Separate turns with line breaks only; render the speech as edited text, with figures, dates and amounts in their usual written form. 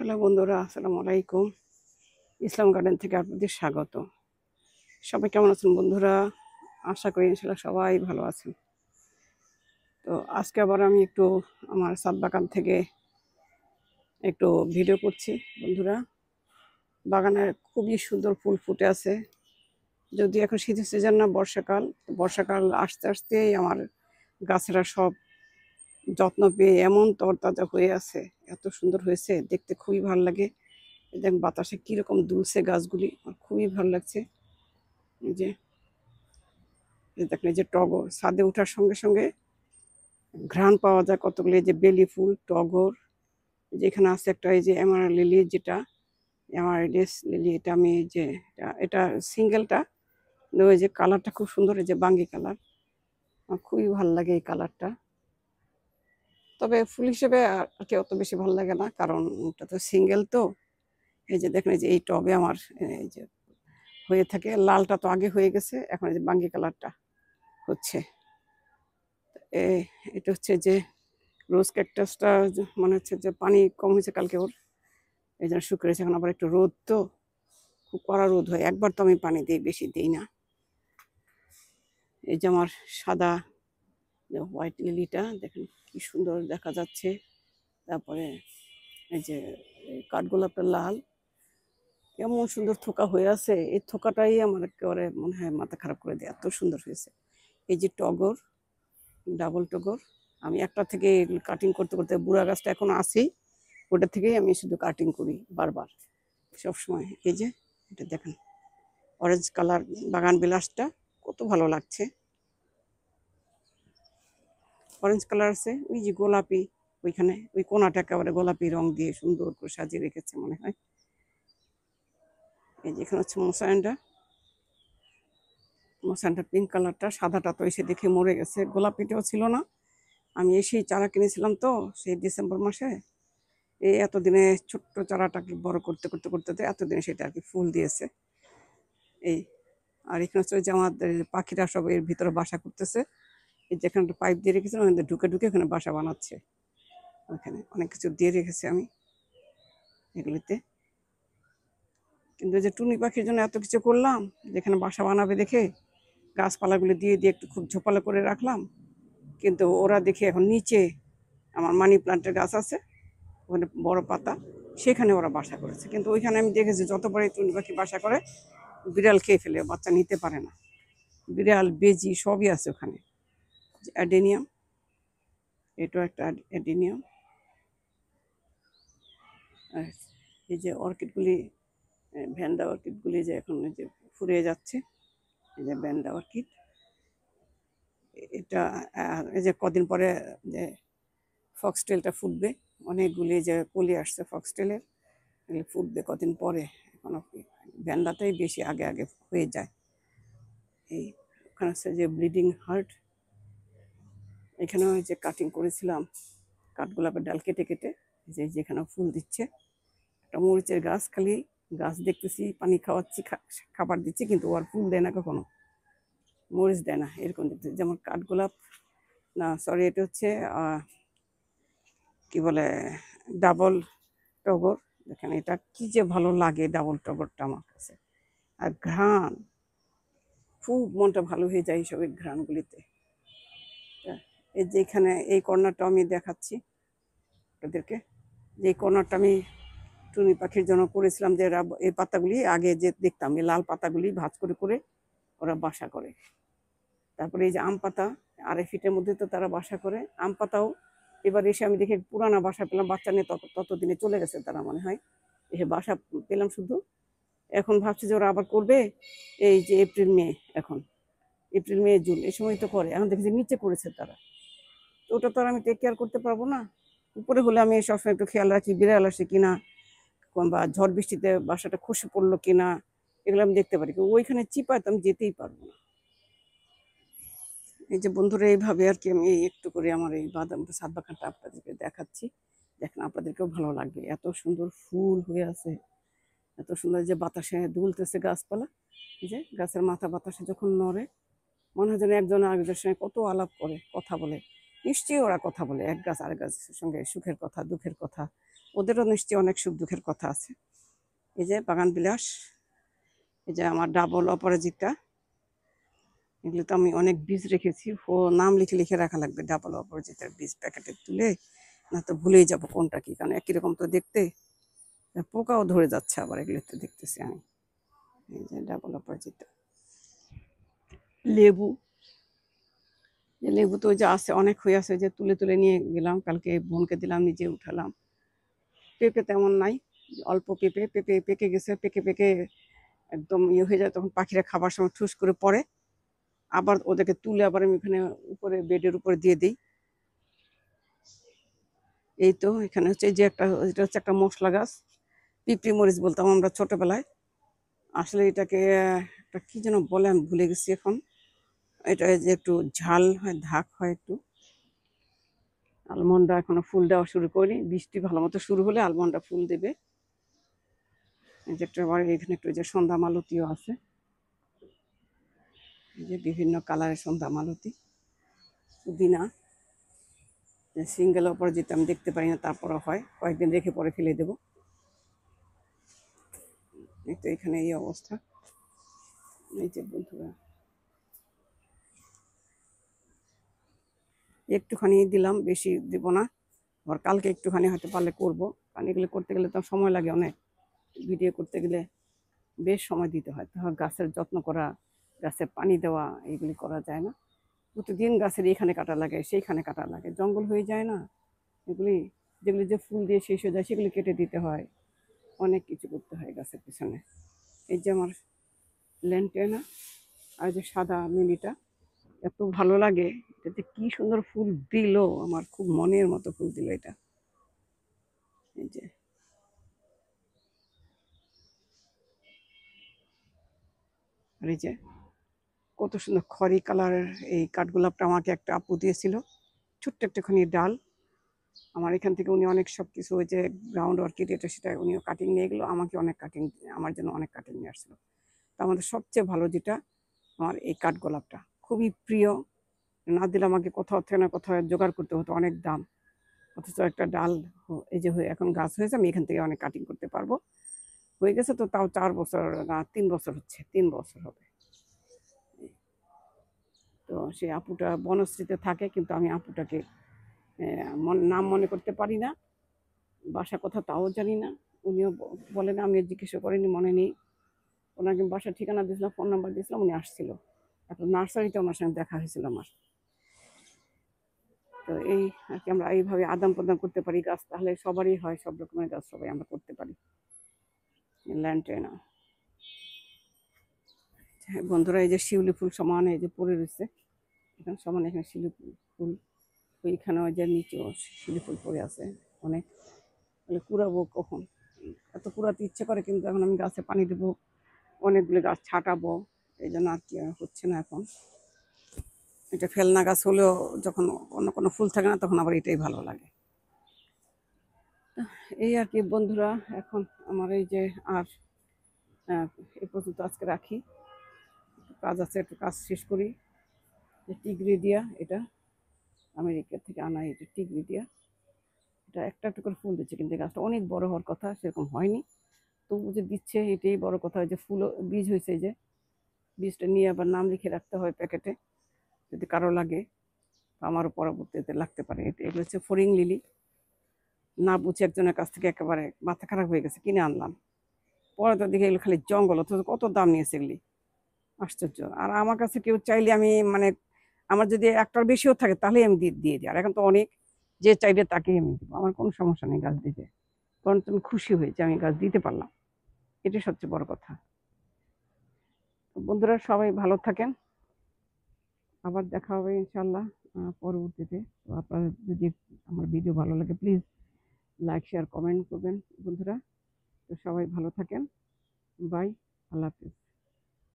Hello বন্ধুরা, আসসালামু আলাইকুম। ইসলাম গার্ডেন থেকে আপনাদের স্বাগত। সবাই কেমন আছেন বন্ধুরা? আশা করি ইনশাল্লাহ সবাই ভালো আছেন। তো আজকে আবার আমি একটু আমার ছাদ বাগান থেকে একটু ভিডিও করছি বন্ধুরা। বাগানে খুবই সুন্দর ফুল ফুটে আছে। যদি এখন শীতের সিজন না, বর্ষাকাল। বর্ষাকাল আসতে আসতেই আমার গাছেরা সব যত্ন পেয়ে এমন তরতাজা হয়ে আছে, এত সুন্দর হয়েছে, দেখতে খুবই ভালো লাগে। দেখেন বাতাসে কিরকম দুলছে গাছগুলি, আমার খুবই ভালো লাগছে। এই যে দেখেন, এই যে টগর ছাদে ওঠার সঙ্গে সঙ্গে ঘ্রাণ পাওয়া যায় কতগুলি। এই যে বেলি ফুল, টগর, যেখানে আছে একটা এই যে এমারাল্ড লিলি, যেটা এমারাল্ডিস লিলি, এটা আমি যে এটা সিঙ্গেলটা, ওই যে কালারটা খুব সুন্দর, এই যে বাঙ্গি কালার, আমার খুবই ভালো লাগে এই কালারটা। তবে ফুল হিসেবে আর কি অত বেশি ভালো লাগে না, কারণ এটা তো সিঙ্গেল তো। এই যে দেখেন, এই যে এই টবে আমার এই যে হয়ে থাকে, লালটা তো আগে হয়ে গেছে, এখন এই যে বাঙ্গি কালারটা হচ্ছে। এটা হচ্ছে যে রোজ ক্যাকটাসটা, মনে হচ্ছে যে পানি কম হয়েছে কালকে ওর, এই জন্য শুকিয়েছে। এখন আবার একটু রোদ, তো খুব কড়া রোদ হয়, একবার তো আমি পানি দিই, বেশি দিই না। এই যে আমার সাদা হোয়াইট লিলিটা দেখেন কি সুন্দর দেখা যাচ্ছে। তারপরে এই যে কাঠগোলাপটা লাল, কেমন সুন্দর থোকা হয়ে আছে। এই থোকাটাই আমার একেবারে মনে হয় মাথা খারাপ করে দেয়, এত সুন্দর হয়েছে। এই যে টগর, ডাবল টগর, আমি একটা থেকে কাটিং করতে করতে বুড়া গাছটা এখন আছেই, ওটা থেকেই আমি শুধু কাটিং করি বারবার সবসময়। এই যে এটা দেখেন, অরেঞ্জ কালার বাগান বিলাসটা কত ভালো লাগছে। অরেঞ্জ কালার আছে, ওই যে গোলাপি, ওইখানে ওই কোনাটা একেবারে গোলাপি রং দিয়ে সুন্দর করে সাজিয়ে রেখেছে মনে হয়। এই যে এখানে হচ্ছে মোসাইনটা, মোসাইনটা পিঙ্ক কালারটা, সাদাটা তো এসে দেখে মরে গেছে, গোলাপিটাও ছিল না। আমি এসেই চারা কিনেছিলাম তো সেই ডিসেম্বর মাসে, এই এতদিনে ছোট্ট চারাটাকে বড় করতে করতে করতে এতদিনে সেটা আর কি ফুল দিয়েছে। এই আর এখানে হচ্ছে যে আমাদের পাখিরা সব এর ভিতরে বাসা করতেছে। এই যেখানে একটা পাইপ দিয়ে রেখেছিলাম, ওখানে ঢুকে ঢুকে ওখানে বাসা বানাচ্ছে। ওখানে অনেক কিছু দিয়ে রেখেছি আমি এগুলিতে। কিন্তু এই যে টুনি পাখির জন্য এত কিছু করলাম, যেখানে বাসা বানাবে দেখে গাছপালাগুলি দিয়ে দিয়ে একটু খুব ঝোপালো করে রাখলাম, কিন্তু ওরা দেখে এখন নিচে আমার মানি প্লান্টের গাছ আছে, ওখানে বড় পাতা, সেখানে ওরা বাসা করেছে। কিন্তু ওইখানে আমি দেখেছি যতবারই টুনি পাখি বাসা করে, বিড়াল খেয়ে ফেলে, বাচ্চা নিতে পারে না। বিড়াল, বেজি সবই আছে ওখানে। অ্যাডেনিয়াম, এটাও একটা অ্যাডেনিয়াম। আর এই যে অর্কিডগুলি, ভ্যান্ডা অর্কিডগুলি যে এখন এই যে ফুরিয়ে যাচ্ছে, এই যে ভ্যান্ডা অর্কিড এটা। আর এই যে কদিন পরে যে ফক্সটেলটা ফুটবে, অনেকগুলি যে কলি আসছে ফক্সটেলের, এগুলি ফুটবে কদিন পরে। এখনো ভ্যান্ডাটাই বেশি আগে আগে হয়ে যায়। এই ওখানে হচ্ছে যে ব্লিডিং হার্ট, এখানেও যে কাটিং করেছিলাম কাঠগোলাপের ডাল কেটে কেটে, যে যেখানে ফুল দিচ্ছে। একটা মরিচের গাছ, খালি গাছ দেখতেছি, পানি খাওয়াচ্ছি, খাবার দিচ্ছি, কিন্তু ওর ফুল দেয় না কখনো, মরিচ দেয় না, এরকম দেখতে। যেমন কাঠগোলাপ, না সরি, এটা হচ্ছে কি বলে, ডাবল টগর। দেখেন এটা কি যে ভালো লাগে ডাবল টগরটা আমার কাছে। আর ঘ্রাণ, খুব মনটা ভালো হয়ে যায় এইসবের ঘ্রাণগুলিতে। এই যে এখানে এই কর্নারটা আমি দেখাচ্ছি ওদেরকে, যে কর্নারটা আমি টুনি পাখির জন্য করেছিলাম, যে এই পাতাগুলি আগে যে দেখতাম, এই লাল পাতাগুলি ভাঁজ করে করে ওরা বাসা করে। তারপরে এই যে আম পাতা, 2.5 ফিটের মধ্যে তো তারা বাসা করে। আম পাতাও এবার এসে আমি দেখে পুরানা বাসা পেলাম, বাচ্চা নিয়ে ততদিনে চলে গেছে তারা মনে হয়, এসে বাসা পেলাম শুধু। এখন ভাবছি যে ওরা আবার করবে এই যে এপ্রিল মে, এখন এপ্রিল মে জুন এই সময় তো করে। এখন দেখছি নিচে করেছে তারা, তো ওটা তো আর আমি টেক কেয়ার করতে পারবো না। উপরে হলে আমি সবসময় একটু খেয়াল রাখি, বিড়াল আসে কিনা, বা ঝড় বৃষ্টিতে বাসাটা খসে পড়লো কিনা, এগুলো আমি দেখতে পারি। ওইখানে চিপায় তো আমি যেতেই পারবো না। এই যে বন্ধুরা, এইভাবে আর কি আমি একটু করে আমার এই বাদাম ছাদ বাগানটা আপনাদেরকে দেখাচ্ছি। দেখেন আপনাদেরকেও ভালো লাগবে, এত সুন্দর ফুল হয়ে আছে, এত সুন্দর যে বাতাসে দুলতেছে গাছপালা। এই যে গাছের মাথা বাতাসে যখন নড়ে, মনে হয় যেন একজন আরেকজনের সঙ্গে কত আলাপ করে, কথা বলে। নিশ্চয়ই ওরা কথা বলে, এক গাছ আরেক গাছের সঙ্গে সুখের কথা দুঃখের কথা, ওদেরও নিশ্চয়ই অনেক সুখ দুঃখের কথা আছে। এই যে বাগান বিলাস, এই যে আমার ডাবল অপরাজিতা, এগুলো তো আমি অনেক বীজ রেখেছি, ও নাম লিখে লিখে রাখা লাগবে ডাবল অপরাজিতার বীজ প্যাকেটে তুলে, না তো ভুলেই যাবো কোনটা কি, কারণ একই রকম তো দেখতে, পোকাও ধরে যাচ্ছে আবার এগুলোতে দেখতেছি আমি। এই যে ডাবল অপরাজিতা। লেবু, লেবু তো ওই যে আছে অনেক হয়ে আছে, যে তুলে তুলে নিয়ে গেলাম, কালকে বোনকে দিলাম, নিজে উঠালাম। পেঁপে তেমন নাই, অল্প পেঁপে, পেঁপে পেকে গেছে, পেকে পেকে একদম ইয়ে হয়ে যায়, তখন পাখিরা খাবার সময় ঠুস করে পড়ে, আবার ওদেরকে তুলে আবার আমি এখানে উপরে বেডের উপরে দিয়ে দিই। এই তো এখানে হচ্ছে যে একটা, এটা হচ্ছে একটা মশলা গাছ, পিপড়ি মরিচ বলতাম আমরা ছোটবেলায়, আসলে এটাকে একটা কি যেন বলে আমি ভুলে গেছি এখন। এটা যে একটু ঝাল হয়, ধাক হয় একটু। আলমন্ডা এখনো ফুল দেওয়া শুরু করিনি, বৃষ্টি ভালো মতো শুরু হলে আলমন্ডা ফুল দেবে। এই যে একটা আবার এখানে একটু যে সন্ধ্যা মালতীও আছে, এই যে বিভিন্ন কালারের সন্ধ্যা মালতী, পুদিনা, সিঙ্গেল অপরাজিতা আমি দেখতে পারি না, তারপরে হয় কয়েকদিন রেখে পরে ফেলে দেবো। এই তো এখানে এই অবস্থা। এই যে বন্ধুরা একটুখানি দিলাম, বেশি দেব না, আবার কালকে একটুখানি হয়তো পারলে করবো, কারণ এগুলো করতে গেলে তো সময় লাগে অনেক, ভিডিও করতে গেলে বেশ সময় দিতে হয়, তখন গাছের যত্ন করা, গাছে পানি দেওয়া, এইগুলি করা যায় না। প্রতিদিন গাছের এখানে কাটা লাগে, সেইখানে কাটা লাগে, জঙ্গল হয়ে যায় না এগুলি, যেগুলি যে ফুল দিয়ে শেষ হয়ে যায় সেগুলি কেটে দিতে হয়, অনেক কিছু করতে হয় গাছের পিছনে। এই যে আমার ল্যান্টেনা, আর যে সাদা মিলিটা, এত ভালো লাগে, এটাতে কি সুন্দর ফুল দিল, আমার খুব মনের মতো ফুল দিল এটা। এই যে আর এই যে কত সুন্দর খড়ি কালারের এই কাঠগোলাপটা আমাকে একটা আপু দিয়েছিল, ছোট্ট একটুখানি ডাল, আমার এখান থেকে উনি অনেক সব কিছু, ওই যে গ্রাউন্ড অর্কিড এটা সেটা উনিও কাটিং নিয়ে গেলো, আমাকে অনেক কাটিং, আমার জন্য অনেক কাটিং নিয়ে আসছিল। তা আমাদের সবচেয়ে ভালো যেটা আমার এই কাঠগোলাপটা খুবই প্রিয়, না দিলে আমাকে কোথাও থেকে না কোথাও জোগাড় করতে হতো, অনেক দাম, অথচ একটা ডাল এই যে হয়ে এখন গাছ হয়েছে, আমি এখান থেকে অনেক কাটিং করতে পারবো, হয়ে গেছে তো, তাও 4 বছর না 3 বছর হচ্ছে, 3 বছর হবে। তো সেই আপুটা বনশ্রীতে থাকে, কিন্তু আমি আপুটাকে নাম মনে করতে পারি না, বাসা কথা তাও জানি না, উনিও বলে না, আমি জিজ্ঞাসা করিনি, মনে নেই। ওনাকে বাসার ঠিকানা দিয়েছিলাম, ফোন নাম্বার দিয়েছিলাম, উনি আসছিল, একটা নার্সারিতে ওনার সঙ্গে দেখা হয়েছিল আমার। তো এই আর কি, আমরা এইভাবে আদান প্রদান করতে পারি গাছ, তাহলে সবারই হয়, সব রকমের গাছ সবাই আমরা করতে পারি। ল্যান্টেনা, বন্ধুরা এই যে শিউলি ফুল সমান এই যে পড়ে রয়েছে, এখানে সমান, এখানে শিউলি ফুল, ওইখানে ওই যে নিচেও শিউলি ফুল পড়ে আছে অনেক, তাহলে কুড়াবো কখন, এত কুড়াতে ইচ্ছে করে, কিন্তু এখন আমি গাছে পানি দেবো, অনেকগুলো গাছ ছাটাবো, এই জন্য আর কি হচ্ছে না এখন। এটা ফেলনা গাছ হলেও যখন অন্য কোনো ফুল থাকে না, তখন আবার এটাই ভালো লাগে। এই আর কি বন্ধুরা, এখন আমার এই যে আর এই পর্যন্ত আজকে রাখি, কাজ আছে, একটু কাজ শেষ করি। টিগরি দিয়া, এটা আমেরিকা থেকে আনা, এটা টিগরি দিয়া, এটা একটা একটু করে ফুল দিচ্ছে, কিন্তু গাছটা অনেক বড় হওয়ার কথা, সেরকম হয়নি, তবু যে দিচ্ছে এটাই বড় কথা। যে ফুল বীজ হয়েছে, যে বীজটা নিয়ে আবার নাম লিখে রাখতে হয় প্যাকেটে, যদি কারো লাগে, আমারও পরবর্তীতে লাগতে পারে। এগুলো হচ্ছে ফরিং লিলি, না বুঝে একজনের কাছ থেকে একেবারে মাথা খারাপ হয়ে গেছে, কিনে আনলাম, পরে তো দেখে এগুলো খালি জঙ্গল, অথচ কত দাম নিয়েছে এগুলি, আশ্চর্য। আর আমার কাছে কেউ চাইলে আমি মানে, আমার যদি একটার বেশিও থাকে তাহলেই আমি দিয়ে দিই, আর এখন তো অনেক, যে চাইবে তাকেই আমি দেবো, আমার কোনো সমস্যা নেই গাছ দিতে, কারণ তুমি খুশি হয়েছে আমি গাছ দিতে পারলাম, এটাই সবচেয়ে বড় কথা। বন্ধুরা সবাই ভালো থাকেন, আবার দেখা হবে ইনশাল্লাহ পরবর্তীতে। তো আপনার যদি আমার ভিডিও ভালো লাগে, প্লিজ লাইক শেয়ার কমেন্ট করবেন বন্ধুরা। তো সবাই ভালো থাকেন, বাই, আল্লাহ হাফিজ।